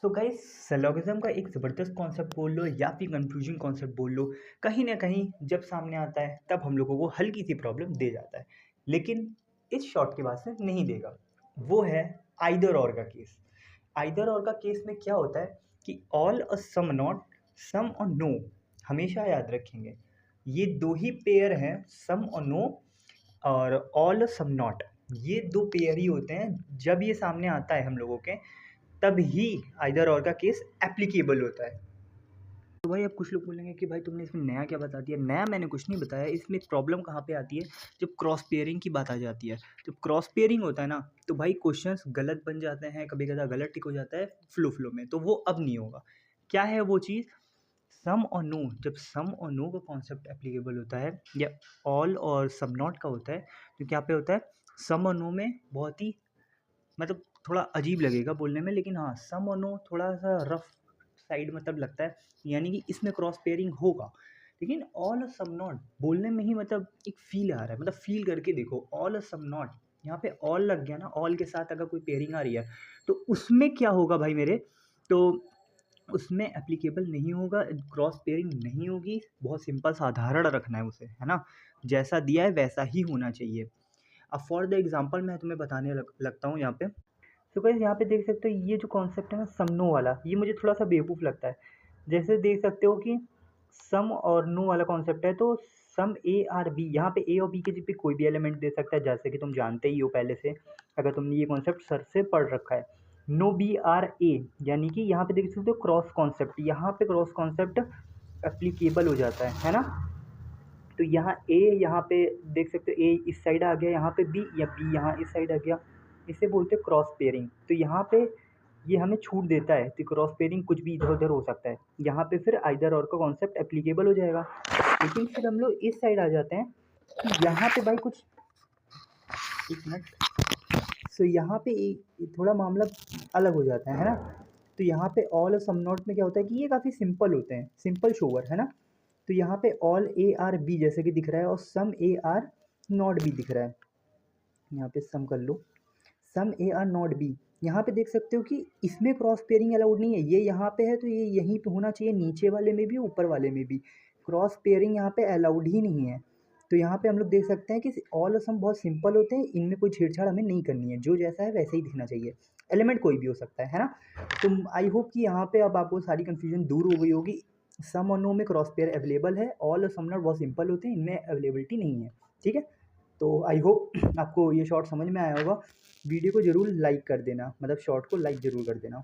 तो guys syllogism का एक ज़बरदस्त कॉन्सेप्ट बोल लो या फिर कंफ्यूजिंग कॉन्सेप्ट बोल लो, कहीं ना कहीं जब सामने आता है तब हम लोगों को हल्की सी प्रॉब्लम दे जाता है। लेकिन इस शॉर्ट के बाद से नहीं देगा। वो है आइदर और का केस। आइदर और का केस में क्या होता है कि ऑल और सम नॉट, सम और नो, हमेशा याद रखेंगे। ये दो ही पेयर हैं, सम और नो और ऑल सम नॉट। ये दो पेयर ही होते हैं। जब ये सामने आता है हम लोगों के, तब ही आइदर और का केस एप्लीकेबल होता है। तो भाई अब कुछ लोग बोलेंगे कि भाई तुमने इसमें नया क्या बता दिया। नया मैंने कुछ नहीं बताया। इसमें प्रॉब्लम कहाँ पे आती है, जब क्रॉस पेयरिंग की बात आ जाती है। जब क्रॉस पेयरिंग होता है ना, तो भाई क्वेश्चंस गलत बन जाते हैं, कभी कदा गलत टिक हो जाता है फ्लो में। तो वो अब नहीं होगा। क्या है वो चीज़? सम और नो। जब सम और नो का कॉन्सेप्ट एप्लीकेबल होता है या ऑल और सब नॉट का होता है, तो क्या पे होता है, सम और नो में बहुत ही मतलब थोड़ा अजीब लगेगा बोलने में, लेकिन हाँ सम और नो थोड़ा सा रफ साइड मतलब लगता है। यानी कि इसमें क्रॉस पेयरिंग होगा। लेकिन ऑल और सम नॉट बोलने में ही मतलब एक फील आ रहा है, मतलब फील करके देखो। ऑल और सम नॉट, यहाँ पे ऑल लग गया ना, ऑल के साथ अगर कोई पेयरिंग आ रही है तो उसमें क्या होगा भाई मेरे, तो उसमें एप्लीकेबल नहीं होगा, क्रॉस पेयरिंग नहीं होगी। बहुत सिंपल साधारण रखना है उसे, है ना। जैसा दिया है वैसा ही होना चाहिए। अब फॉर द एग्जांपल मैं तुम्हें बताने लगता हूँ यहाँ पे। तो गाइस यहाँ पे देख सकते हो, ये जो कॉन्सेप्ट है ना समनो वाला, ये मुझे थोड़ा सा बेवकूफ़ लगता है। जैसे देख सकते हो कि सम और नो वाला कॉन्सेप्ट है, तो सम ए आर बी, यहाँ पे ए और बी के जगह कोई भी एलिमेंट दे सकता है, जैसे कि तुम जानते ही हो पहले से, अगर तुमने ये कॉन्सेप्ट सर से पढ़ रखा है। नो बी आर ए, यानी कि यहाँ पे देख सकते हो क्रॉस कॉन्सेप्ट, यहाँ पे क्रॉस कॉन्सेप्ट एप्लीकेबल हो जाता है ना। तो यहाँ ए, यहाँ पे देख सकते हो ए इस साइड आ गया, यहाँ पे बी, या बी यहाँ इस साइड आ गया। इसे बोलते हैं क्रॉस पेयरिंग। तो यहाँ पे ये हमें छूट देता है कि क्रॉस पेयरिंग कुछ भी इधर उधर हो सकता है। यहाँ पे फिर आइदर और का कॉन्सेप्ट एप्लीकेबल हो जाएगा। लेकिन फिर हम लोग इस साइड आ जाते हैं कि यहाँ पे भाई कुछ, एक मिनट, सो यहाँ पे थोड़ा मामला अलग हो जाता है ना। तो यहाँ पे ऑल और सम नॉट में क्या होता है कि ये काफ़ी सिंपल होते हैं, सिंपल शोवर, है ना। तो यहाँ पे ऑल ए आर बी जैसे कि दिख रहा है, और सम ए आर नॉट बी दिख रहा है। यहाँ पे सम कर लो, सम ए आर नॉट बी। यहाँ पे देख सकते हो कि इसमें क्रॉस पेयरिंग अलाउड नहीं है। ये यहाँ पे है तो ये यहीं पे होना चाहिए, नीचे वाले में भी ऊपर वाले में भी। क्रॉस पेयरिंग यहाँ पे अलाउड ही नहीं है। तो यहाँ पे हम लोग देख सकते हैं कि ऑल सम बहुत सिंपल होते हैं, इनमें कोई छेड़छाड़ हमें नहीं करनी है, जो जैसा है वैसे ही दिखना चाहिए। एलिमेंट कोई भी हो सकता है ना। तो आई होप कि यहाँ पे अब आपको सारी कन्फ्यूजन दूर हो गई होगी। सम और नो में क्रॉस पेयर अवेलेबल है, ऑल और सम नॉट बहुत सिंपल होते हैं, इनमें अवेलेबिलिटी नहीं है। ठीक है। तो आई होप आपको ये शॉर्ट समझ में आया होगा। वीडियो को ज़रूर लाइक कर देना, मतलब शॉर्ट को लाइक ज़रूर कर देना।